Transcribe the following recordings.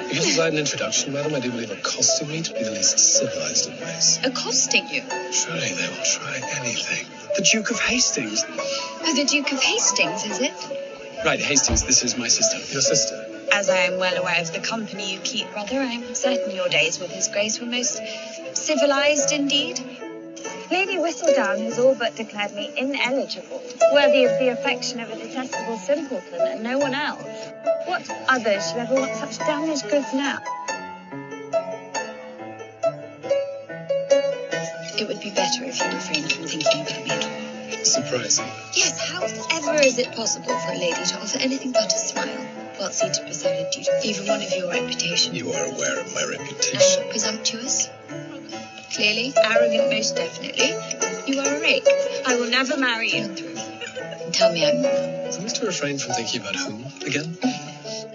If you desire an introduction, madam, I do believe accosting me to be the least civilized of ways. Accosting you? Surely they will try anything. The Duke of Hastings. Oh, the Duke of Hastings, is it? Right, Hastings, this is my sister. Your sister? As I am well aware of the company you keep, brother, I am certain your days with his grace were most civilized indeed. Lady Whistledown has all but declared me ineligible, worthy of the affection of a detestable simpleton and no one else. What others should ever want such damaged goods now? It would be better if you refrained from thinking about me at all. Surprising. Yes, however is it possible for a lady to offer anything but a smile while seated beside a duke, even one of your reputation? You are aware of my reputation. Presumptuous? Clearly. Arrogant, most definitely. You are a rake. I will never marry you. Tell me I'm wrong. Promise to refrain from thinking about whom again?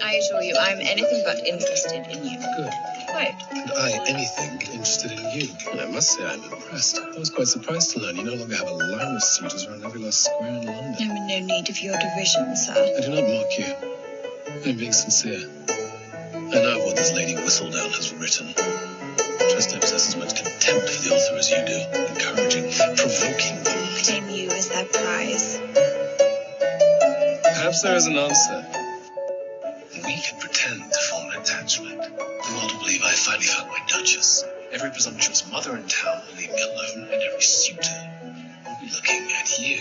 I assure you, I'm anything but interested in you. Good. Quite. And I, anything, interested in you. And I must say I'm impressed. I was quite surprised to learn you no longer have a line of suitors around every last square in London. I'm in no need of your derision, sir. I do not mock you. I'm being sincere. I know what this Lady Whistledown has written. Trust I possess as much contempt for the author as you do, encouraging, provoking them. Claim you as their prize. Perhaps there is an answer. We can pretend to form an attachment. The world will believe I finally found my Duchess. Every presumptuous mother in town will leave me alone, and every suitor will be looking at you.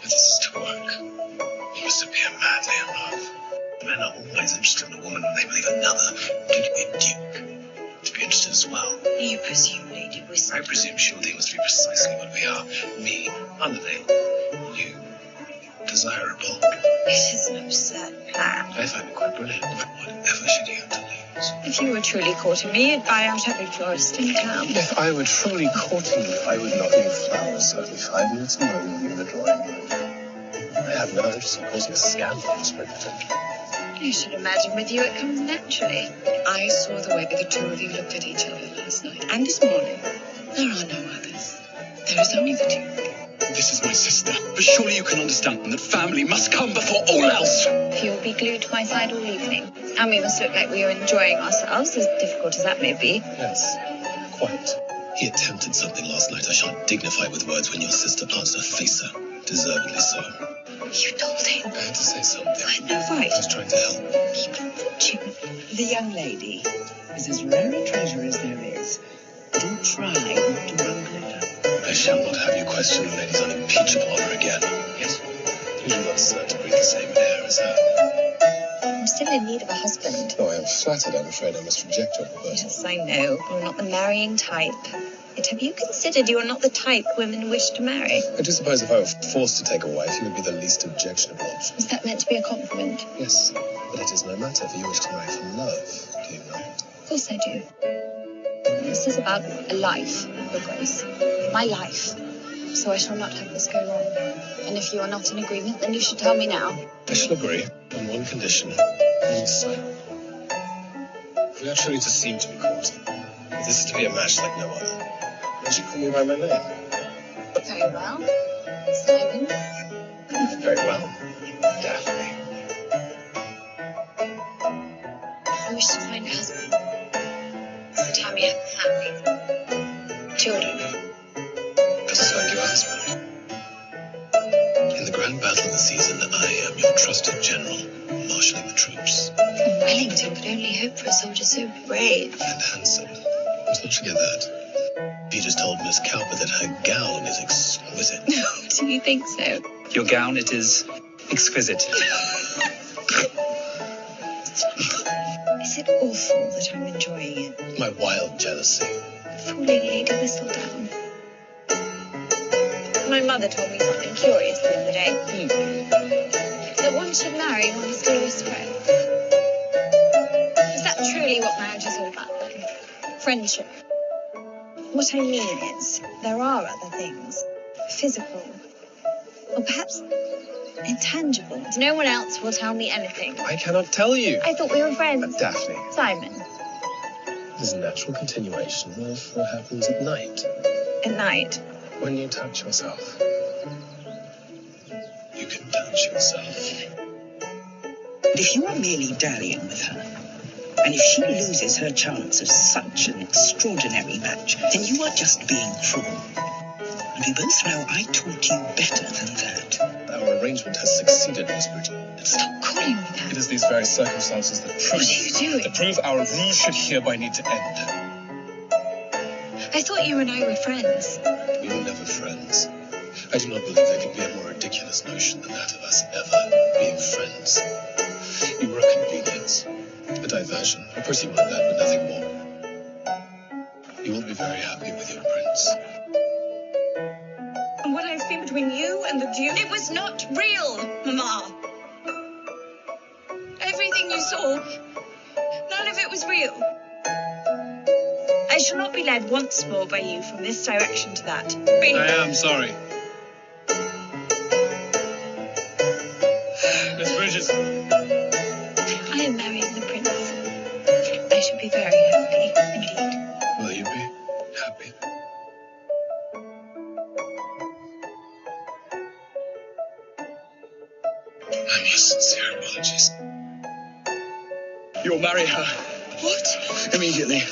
If this is to work, you must appear madly in love. Men are always interested in a woman when they believe another, particularly a duke, to be interested as well. You presume, Lady Whistledown. I presume she will deem us to be precisely what we are. Me, unavailable. You, desirable. It is an absurd plan. I find it quite brilliant. Whatever should you have to lose? If you were truly courting me, you'd buy out every florist in town. If I were truly courting you, I would knock you flowers every 5 minutes and moment you in the drawing room. I have no interest in causing a scandal, Miss Bridgerton. You should imagine with you it comes naturally. I saw the way the two of you looked at each other last night and this morning. There are no others. There is only the Duke. This is my sister. But surely you can understand that family must come before all else. You'll be glued to my side all evening. And we must look like we are enjoying ourselves, as difficult as that may be. Yes, quite. He attempted something last night I shan't dignify with words when your sister plants her face her. Deservedly so. You told him. I had to say something. I had no right. I was trying to help. The young lady is as rare a treasure as there is. Do try not to bungle it up. I shall not have you question the lady's unimpeachable honor again. Yes. You do not sir to breathe the same air as her. I'm still in need of a husband. Though I am flattered, I'm afraid I must reject your proposal. Yes, I know. You're not the marrying type. Yet have you considered you are not the type women wish to marry? I do suppose if I were forced to take a wife, you would be the least objectionable option. Is that meant to be a compliment? Yes, but it is no matter, for you wish to marry for love, do you not? Of course I do. This is about a life, Your Grace. My life. So I shall not have this go wrong. And if you are not in agreement, then you should tell me now. I shall agree on one condition. One sight. We are truly to seem to be courting. If this is to be a match like no other, then you call me by my name. Very well. Simon. Very well. Daphne. I wish to find a husband. So tell me I have a family. Children. Just like your husband. In the grand battle of the season, I am your trusted general, marshalling the troops. Wellington could only hope for a soldier so brave. And handsome. Let's not forget that. You just told Miss Cowper that her gown is exquisite. Do you think so? Your gown, it is exquisite. Is it awful that I'm enjoying it? My wild jealousy. Fooling Lady Whistledown. My mother told me something curious the other day. That one should marry one who's always friend. Is that truly what marriage is all about then? Friendship. What I mean is, there are other things. Physical. Or perhaps intangible. No one else will tell me anything. I cannot tell you. I thought we were friends. Daphne. Simon. It is a natural continuation of what happens at night. At night. When you touch yourself. You can touch yourself. If you are merely dallying with her, And if she loses her chance of such an extraordinary match, then you are just being cruel. And we both know I taught you better than that. Our arrangement has succeeded, Miss Bridgerton. Stop calling me that. It is these very circumstances that prove... What are you doing? That prove our ruse should hereby need to end. I thought you and I were friends. We were never friends. I do not believe there can be a more ridiculous notion than that of us ever being friends. You were a convenience, a diversion, a pretty one, that, but nothing more. You will be very happy with your prince. And what I've seen between you and the Duke... It was not real, Mama. Everything you saw, none of it was real. I shall not be led once more by you from this direction to that. I am sorry. Miss Bridgerton. I am marrying the prince. I shall be very happy indeed. Will you be happy? My most sincere apologies. You'll marry her. What? Immediately.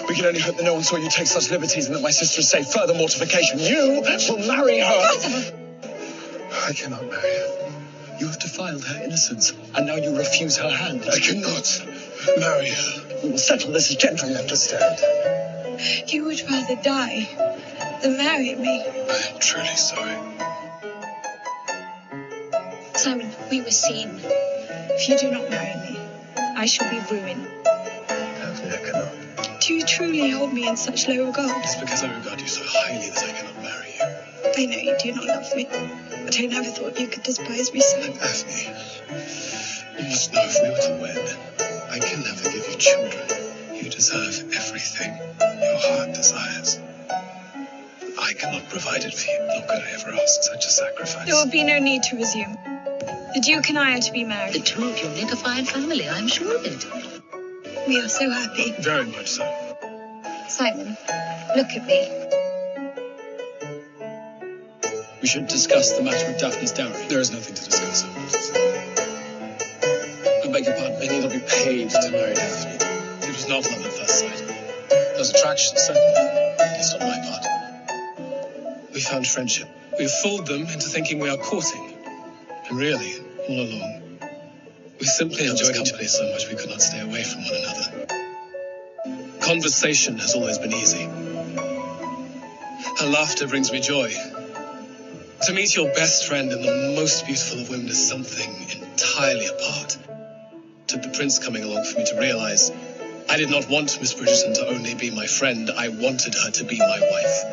We can only hope that no one saw you take such liberties and that my sister is saved further mortification. You will marry her. I cannot marry her. You have defiled her innocence, and now you refuse her hand. I cannot marry her. We will settle this as gentlemen. I understand. You would rather die than marry me. I am truly sorry. Simon, we were seen. If you do not marry me, I shall be ruined. Daphne, I cannot. Do you truly hold me in such low regard? It's because I regard you so highly that I cannot marry you. I know you do not love me, but I never thought you could despise me so. Daphne, you must know if we were to wed, I can never give you children. You deserve everything your heart desires. I cannot provide it for you, nor could I ever ask such a sacrifice. There will be no need to resume. The Duke and I are to be The married. two of you make a fine family, I'm sure of it. We are so happy. Very much so. Simon, look at me. We should discuss the matter of Daphne's dowry. There is nothing to discuss. I beg your pardon. I need not be paid to marry Daphne. It was not love at first sight. There was attraction, certainly, at least on my part. We found friendship. We have fooled them into thinking we are courting. And really, all along, we simply enjoyed each other so much we could not stay away from one another. Conversation has always been easy. Her laughter brings me joy. To meet your best friend in the most beautiful of women is something entirely apart. It took the prince coming along for me to realize I did not want Miss Bridgerton to only be my friend. I wanted her to be my wife.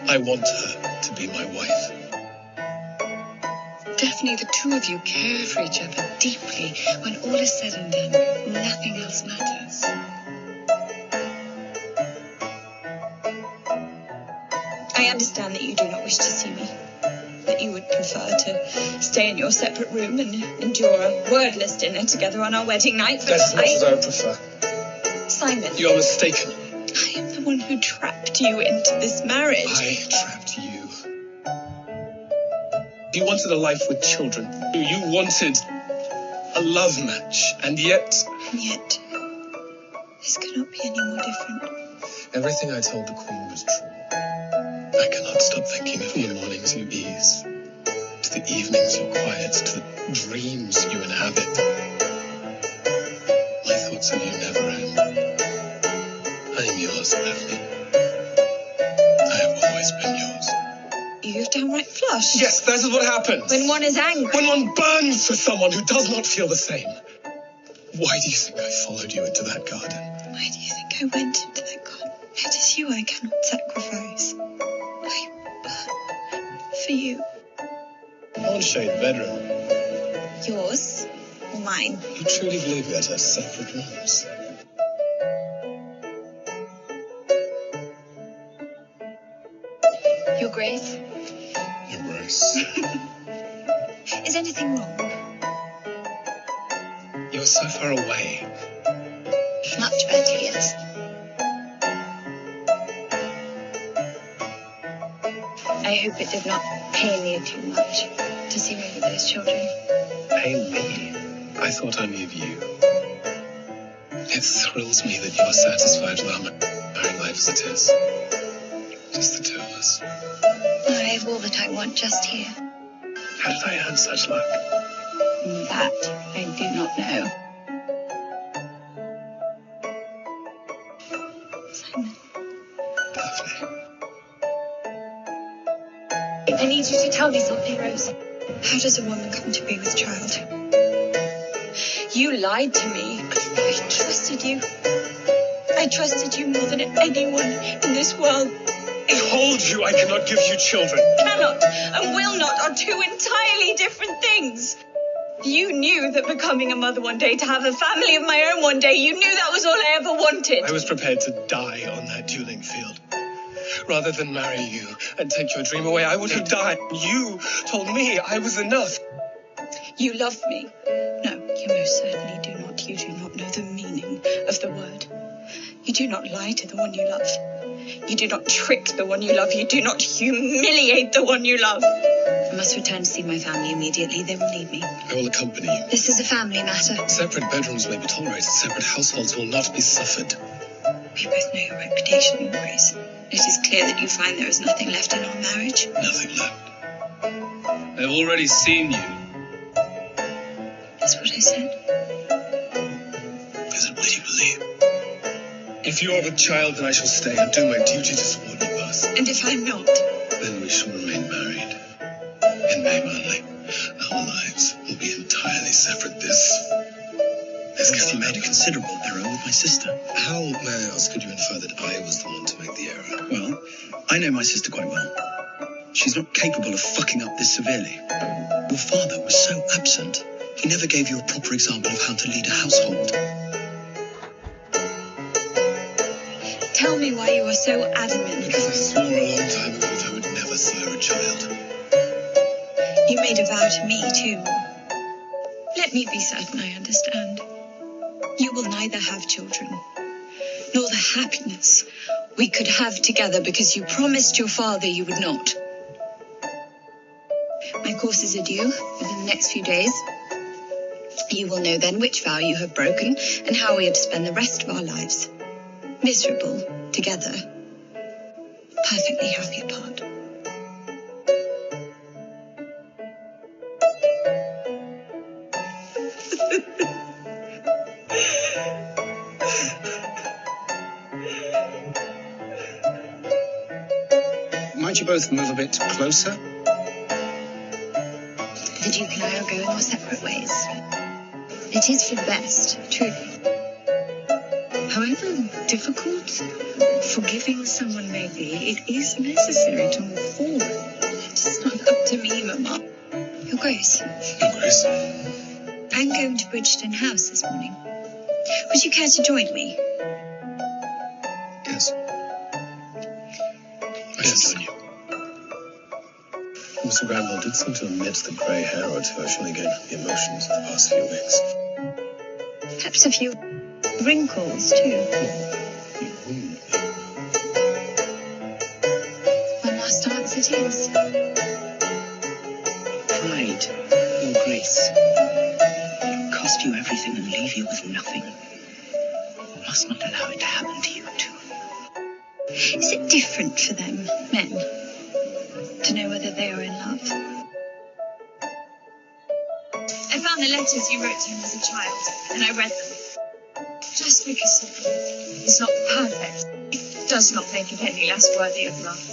I want her to be my wife. Daphne, the two of you care for each other deeply. When all is said and done, nothing else matters. I understand that you do not wish to see me. That you would prefer to stay in your separate room and endure a wordless dinner together on our wedding night. But That's not as I would prefer. Simon, You are mistaken. I am the one who trapped you into this marriage. I trapped you. You wanted a life with children. You wanted a love match. And yet, And yet, this cannot be any more different. everything I told the Queen was true. I cannot stop thinking of the mornings you ease, to the evenings you quiet, to the dreams you inhabit. My thoughts of you never end. I am yours, Daphne. I have always been yours. You've downright flushed. Yes, that is what happens. When one is angry. When one burns for someone who does not feel the same. Why do you think I followed you into that garden? Why do you think I went into that garden? It is you I cannot sacrifice. I burn for you. I want to show you the bedroom. Yours or mine? You truly believe we are to have separate rooms? Your Grace? Your Grace. Is anything wrong? You are so far away. Much better, yes. I hope it did not pain you too much to see me with those children. Pain me. I thought only of you. It thrills me that you are satisfied with our married life as it is. Just the two of us. I have all that I want just here. How did I earn such luck? That I do not know. Simon. Daphne. I need you to tell me something, Rose. How does a woman come to be with child? You lied to me. I trusted you. I trusted you more than anyone in this world. Behold you, I cannot give you children. Cannot and will not are two entirely different things. You knew that becoming a mother one day, to have a family of my own one day, you knew that was all I ever wanted. I was prepared to die on that dueling field. Rather than marry you and take your dream away, I would have died. You told me I was enough. You love me. No, you most certainly do not. You do not know the meaning of the word. You do not lie to the one you love. You do not trick the one you love. You do not humiliate the one you love. I must return to see my family immediately. They will need me. I will accompany you. This is a family matter. Separate bedrooms may be tolerated. Separate households will not be suffered. We both know your reputation, Grace. It is clear that you find there is nothing left in our marriage. Nothing left. I've already seen you. That's what I said. Is it what you believe? If you are with child, then I shall stay and do my duty to support you both. And if I'm not? Then we shall remain married. In name only. Our lives will be entirely separate. This You made a considerable error with my sister. How, may I ask, could you infer that I was the one to make the error? Well, I know my sister quite well. She's not capable of fucking up this severely. Your father was so absent, he never gave you a proper example of how to lead a household. Tell me why you are so adamant. Because I swore a long time ago that I would never sire a child. You made a vow to me, too. Let me be certain I understand. You will neither have children, nor the happiness we could have together because you promised your father you would not. My courses are due within the next few days. You will know then which vow you have broken and how we are to spend the rest of our lives. Miserable together, perfectly happy apart. Might you both move a bit closer? The Duke and I are going our separate ways. It is for the best, truly. However difficult forgiving someone may be, it is necessary to move forward. It is not up to me, Mamma. Your Grace, Your Grace. I'm going to Bridgeton House this morning. Would you care to join me? Yes. I can join you. Mr. Granville did seem to omit the grey hair or two. I surely gained from the emotions of the past few weeks. Perhaps a few wrinkles, too. One last dance it is. Pride, Your Grace. It'll cost you everything and leave you with nothing. You must not allow it to happen to you too. Is it different for them, men, to know whether they are in love? I found the letters you wrote to him as a child, and I read them. Just because it's not perfect, it does not make it any less worthy of love.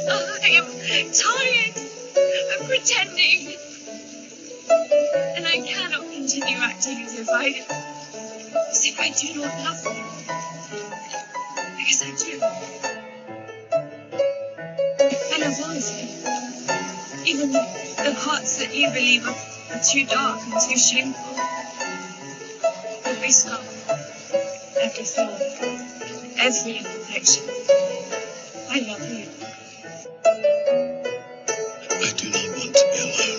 I am tired of pretending, and I cannot continue acting as if I do not love you. Because I do. I love all of you. Even the parts that you believe are too dark and too shameful. Every scar, every flaw, every imperfection. I love you. I do not want to be alone.